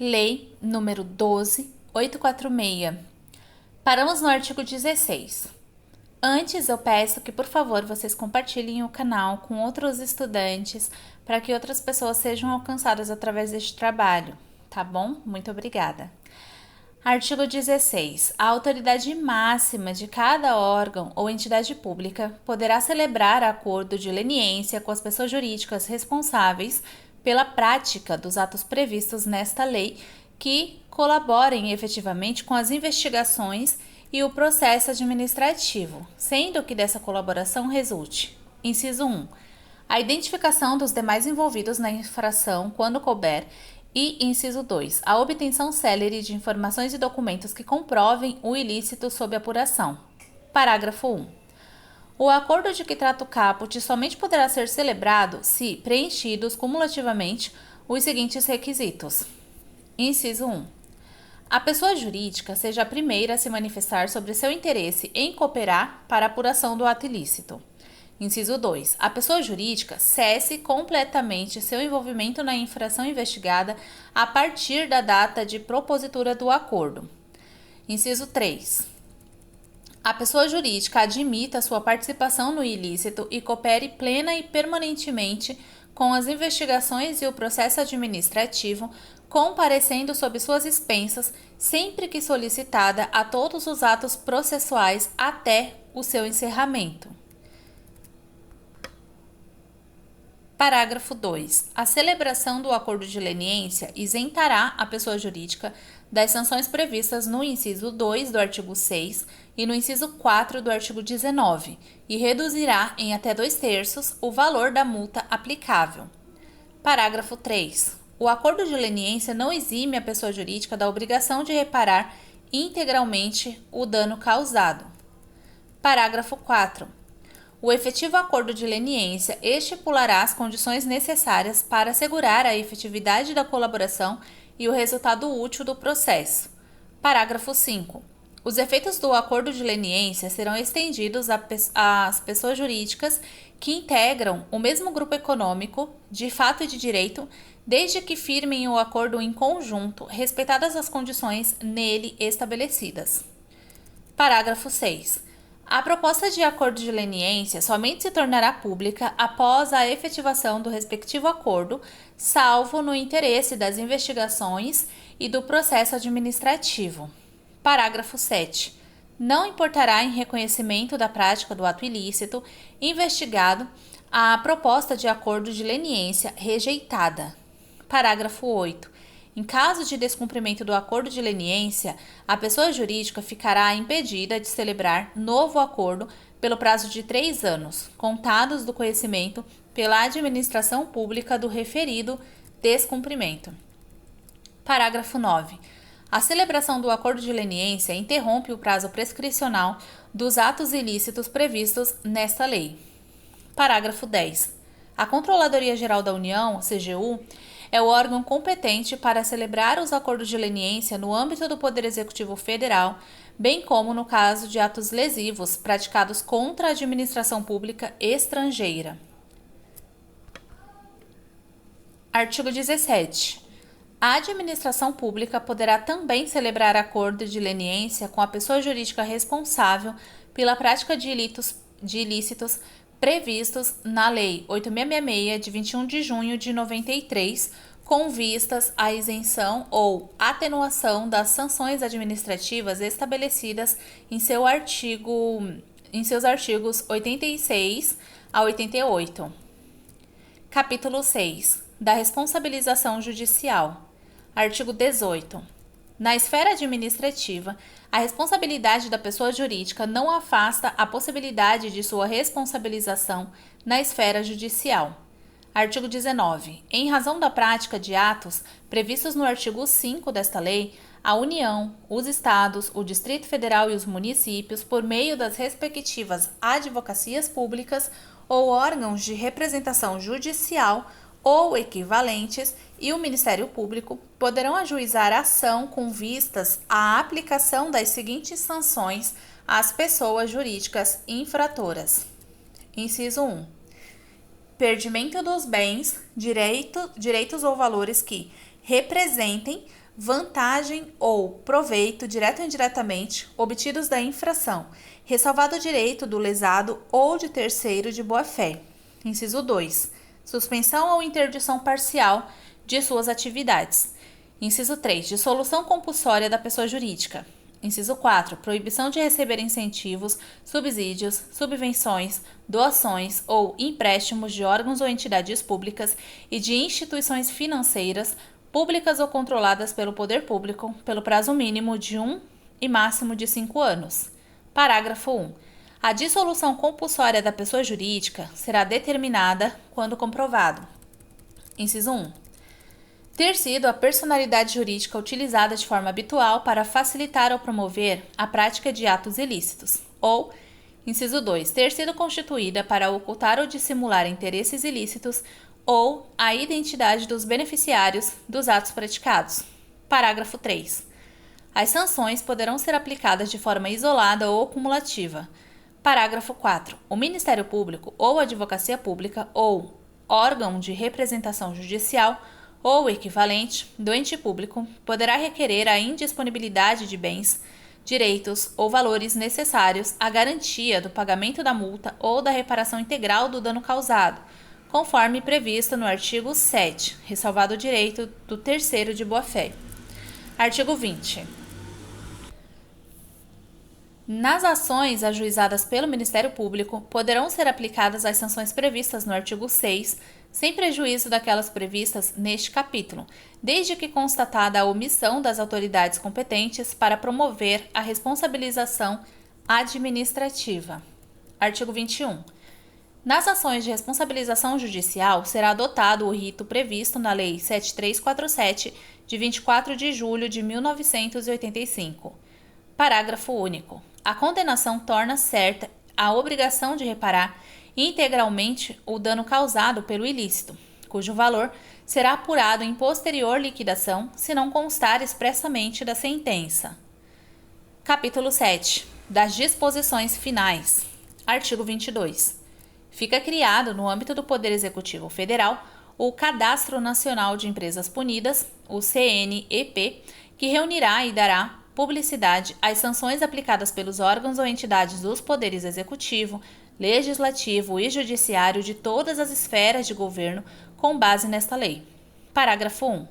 Lei número 12.846. Paramos no artigo 16. Antes, eu peço que, por favor, vocês compartilhem o canal com outros estudantes para que outras pessoas sejam alcançadas através deste trabalho, tá bom? Muito obrigada. Artigo 16. A autoridade máxima de cada órgão ou entidade pública poderá celebrar acordo de leniência com as pessoas jurídicas responsáveis pela prática dos atos previstos nesta lei que colaborem efetivamente com as investigações e o processo administrativo, sendo que dessa colaboração resulte: inciso 1. A identificação dos demais envolvidos na infração quando couber e, inciso 2, a obtenção célere de informações e documentos que comprovem o ilícito sob apuração. Parágrafo 1. O acordo de que trata o caput somente poderá ser celebrado se preenchidos cumulativamente os seguintes requisitos. Inciso 1. A pessoa jurídica seja a primeira a se manifestar sobre seu interesse em cooperar para a apuração do ato ilícito. Inciso 2. A pessoa jurídica cesse completamente seu envolvimento na infração investigada a partir da data de propositura do acordo. Inciso 3. A pessoa jurídica admita sua participação no ilícito e coopere plena e permanentemente com as investigações e o processo administrativo, comparecendo sob suas expensas, sempre que solicitada, a todos os atos processuais até o seu encerramento. Parágrafo 2. A celebração do acordo de leniência isentará a pessoa jurídica das sanções previstas no inciso 2 do artigo 6 e no inciso 4 do artigo 19 e reduzirá em até 2/3 o valor da multa aplicável. Parágrafo 3. O acordo de leniência não exime a pessoa jurídica da obrigação de reparar integralmente o dano causado. Parágrafo 4. O efetivo acordo de leniência estipulará as condições necessárias para assegurar a efetividade da colaboração e o resultado útil do processo. Parágrafo 5. Os efeitos do acordo de leniência serão estendidos às pessoas jurídicas que integram o mesmo grupo econômico, de fato e de direito, desde que firmem o acordo em conjunto, respeitadas as condições nele estabelecidas. Parágrafo 6. A proposta de acordo de leniência somente se tornará pública após a efetivação do respectivo acordo, salvo no interesse das investigações e do processo administrativo. Parágrafo 7. Não importará em reconhecimento da prática do ato ilícito investigado a proposta de acordo de leniência rejeitada. Parágrafo 8. Em caso de descumprimento do acordo de leniência, a pessoa jurídica ficará impedida de celebrar novo acordo pelo prazo de 3 anos, contados do conhecimento pela administração pública do referido descumprimento. Parágrafo 9. A celebração do acordo de leniência interrompe o prazo prescricional dos atos ilícitos previstos nesta lei. Parágrafo 10. A Controladoria Geral da União, CGU, é o órgão competente para celebrar os acordos de leniência no âmbito do Poder Executivo Federal, bem como no caso de atos lesivos praticados contra a administração pública estrangeira. Artigo 17. A administração pública poderá também celebrar acordo de leniência com a pessoa jurídica responsável pela prática de ilícitos previstos na Lei 8.666, de 21 de junho de 93, com vistas à isenção ou atenuação das sanções administrativas estabelecidas em seus artigos 86 a 88. Capítulo 6. Da responsabilização judicial. Artigo 18. Na esfera administrativa, a responsabilidade da pessoa jurídica não afasta a possibilidade de sua responsabilização na esfera judicial. Artigo 19. Em razão da prática de atos previstos no artigo 5 desta lei, a União, os Estados, o Distrito Federal e os municípios, por meio das respectivas advocacias públicas ou órgãos de representação judicial ou equivalentes, e o Ministério Público poderão ajuizar ação com vistas à aplicação das seguintes sanções às pessoas jurídicas infratoras. Inciso 1. Perdimento dos bens, direitos ou valores que, representem vantagem ou proveito, direto ou indiretamente, obtidos da infração, ressalvado o direito do lesado ou de terceiro de boa-fé. Inciso 2. Suspensão ou interdição parcial de suas atividades. Inciso 3. Dissolução compulsória da pessoa jurídica. Inciso 4. Proibição de receber incentivos, subsídios, subvenções, doações ou empréstimos de órgãos ou entidades públicas e de instituições financeiras, públicas ou controladas pelo poder público, pelo prazo mínimo de 1 e máximo de 5 anos. Parágrafo 1. A dissolução compulsória da pessoa jurídica será determinada quando comprovado. Inciso 1. Ter sido a personalidade jurídica utilizada de forma habitual para facilitar ou promover a prática de atos ilícitos. Ou, inciso 2. Ter sido constituída para ocultar ou dissimular interesses ilícitos ou a identidade dos beneficiários dos atos praticados. Parágrafo 3. As sanções poderão ser aplicadas de forma isolada ou cumulativa. Parágrafo 4. O Ministério Público ou a Advocacia Pública ou órgão de representação judicial ou equivalente do ente público poderá requerer a indisponibilidade de bens, direitos ou valores necessários à garantia do pagamento da multa ou da reparação integral do dano causado, conforme previsto no artigo 7, ressalvado o direito do terceiro de boa-fé. Artigo 20. Nas ações ajuizadas pelo Ministério Público, poderão ser aplicadas as sanções previstas no artigo 6, sem prejuízo daquelas previstas neste capítulo, desde que constatada a omissão das autoridades competentes para promover a responsabilização administrativa. Artigo 21. Nas ações de responsabilização judicial, será adotado o rito previsto na Lei 7347, de 24 de julho de 1985. Parágrafo único. A condenação torna certa a obrigação de reparar integralmente o dano causado pelo ilícito, cujo valor será apurado em posterior liquidação, se não constar expressamente da sentença. Capítulo 7. Das disposições finais. Artigo 22. Fica criado, no âmbito do Poder Executivo Federal, o Cadastro Nacional de Empresas Punidas, o CNEP, que reunirá e dará publicidade às sanções aplicadas pelos órgãos ou entidades dos poderes executivo, legislativo e judiciário de todas as esferas de governo com base nesta lei. Parágrafo 1.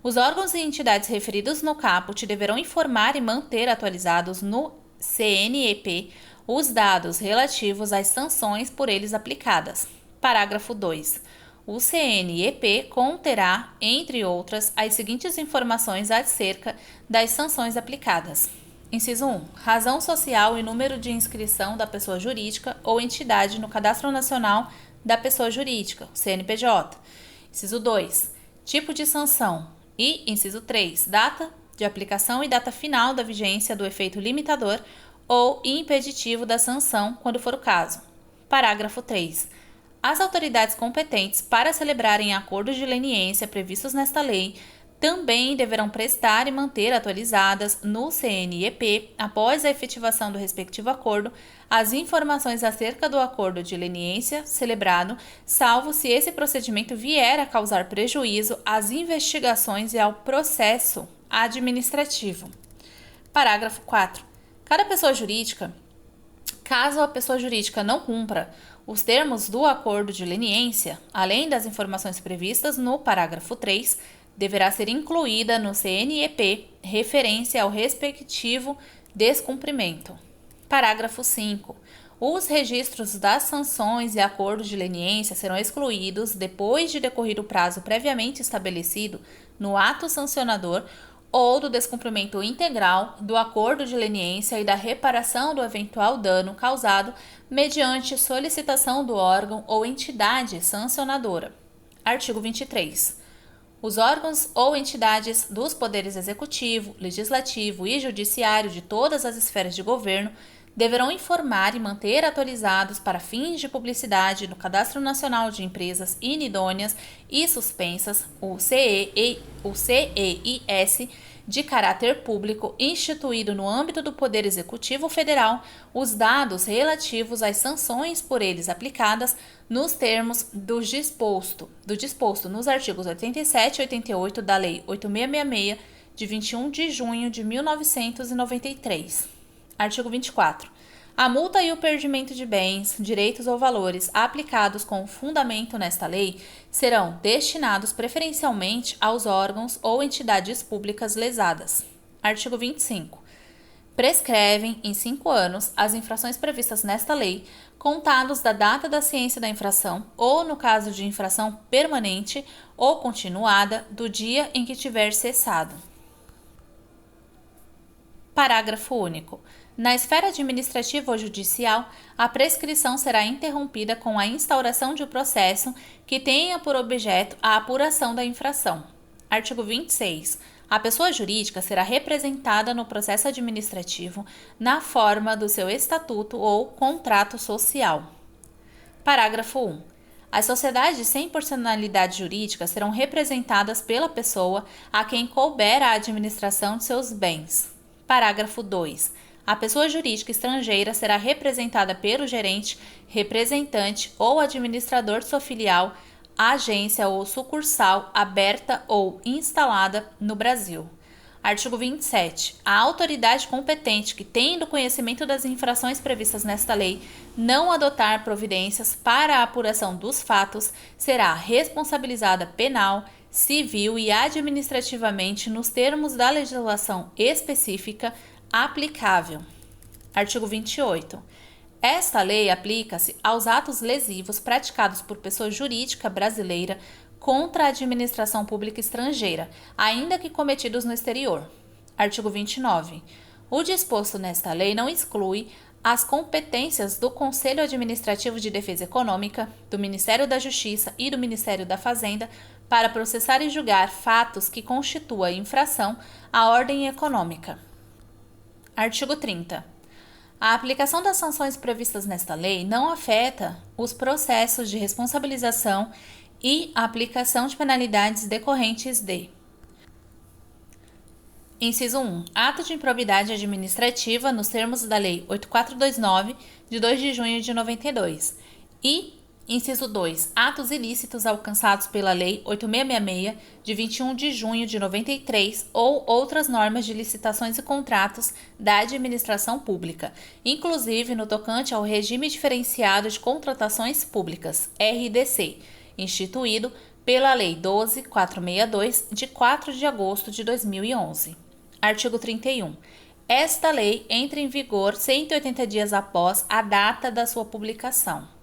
Os órgãos e entidades referidos no caput deverão informar e manter atualizados no CNEP os dados relativos às sanções por eles aplicadas. Parágrafo 2. O CNEP conterá, entre outras, as seguintes informações acerca das sanções aplicadas. Inciso 1. Razão social e número de inscrição da pessoa jurídica ou entidade no Cadastro Nacional da Pessoa Jurídica, CNPJ. Inciso 2. Tipo de sanção. E, inciso 3. Data de aplicação e data final da vigência do efeito limitador ou impeditivo da sanção, quando for o caso. Parágrafo 3. As autoridades competentes para celebrarem acordos de leniência previstos nesta lei também deverão prestar e manter atualizadas no CNEP, após a efetivação do respectivo acordo, as informações acerca do acordo de leniência celebrado, salvo se esse procedimento vier a causar prejuízo às investigações e ao processo administrativo. Parágrafo 4. Caso a pessoa jurídica não cumpra os termos do acordo de leniência, além das informações previstas no parágrafo 3, deverá ser incluída no CNEP referência ao respectivo descumprimento. Parágrafo 5. Os registros das sanções e acordos de leniência serão excluídos depois de decorrido o prazo previamente estabelecido no ato sancionador ou do descumprimento integral do acordo de leniência e da reparação do eventual dano causado mediante solicitação do órgão ou entidade sancionadora. Artigo 23. Os órgãos ou entidades dos poderes executivo, legislativo e judiciário de todas as esferas de governo deverão informar e manter atualizados para fins de publicidade no Cadastro Nacional de Empresas Inidôneas e Suspensas, o CEIS, de caráter público instituído no âmbito do Poder Executivo Federal os dados relativos às sanções por eles aplicadas nos termos do disposto nos artigos 87 e 88 da Lei 8666, de 21 de junho de 1993. Artigo 24. A multa e o perdimento de bens, direitos ou valores aplicados com fundamento nesta lei serão destinados preferencialmente aos órgãos ou entidades públicas lesadas. Artigo 25. Prescrevem, em 5 anos, as infrações previstas nesta lei, contados da data da ciência da infração ou, no caso de infração permanente ou continuada, do dia em que tiver cessado. Parágrafo único. Na esfera administrativa ou judicial, a prescrição será interrompida com a instauração de um processo que tenha por objeto a apuração da infração. Artigo 26. A pessoa jurídica será representada no processo administrativo na forma do seu estatuto ou contrato social. Parágrafo 1. As sociedades sem personalidade jurídica serão representadas pela pessoa a quem couber a administração de seus bens. Parágrafo 2. A pessoa jurídica estrangeira será representada pelo gerente, representante ou administrador de sua filial, agência ou sucursal aberta ou instalada no Brasil. Artigo 27. A autoridade competente que, tendo conhecimento das infrações previstas nesta lei, não adotar providências para a apuração dos fatos, será responsabilizada penal, civil e administrativamente nos termos da legislação específica aplicável. Artigo 28. Esta lei aplica-se aos atos lesivos praticados por pessoa jurídica brasileira contra a administração pública estrangeira, ainda que cometidos no exterior. Artigo 29. O disposto nesta lei não exclui as competências do Conselho Administrativo de Defesa Econômica, do Ministério da Justiça e do Ministério da Fazenda para processar e julgar fatos que constituam infração à ordem econômica. Artigo 30. A aplicação das sanções previstas nesta lei não afeta os processos de responsabilização e a aplicação de penalidades decorrentes de: Inciso 1. Ato de improbidade administrativa nos termos da Lei 8429, de 2 de junho de 92. E Inciso 2. Atos ilícitos alcançados pela Lei 8666, de 21 de junho de 93, ou outras normas de licitações e contratos da administração pública, inclusive no tocante ao Regime Diferenciado de Contratações Públicas, RDC, instituído pela Lei 12.462, de 4 de agosto de 2011. Artigo 31. Esta lei entra em vigor 180 dias após a data da sua publicação.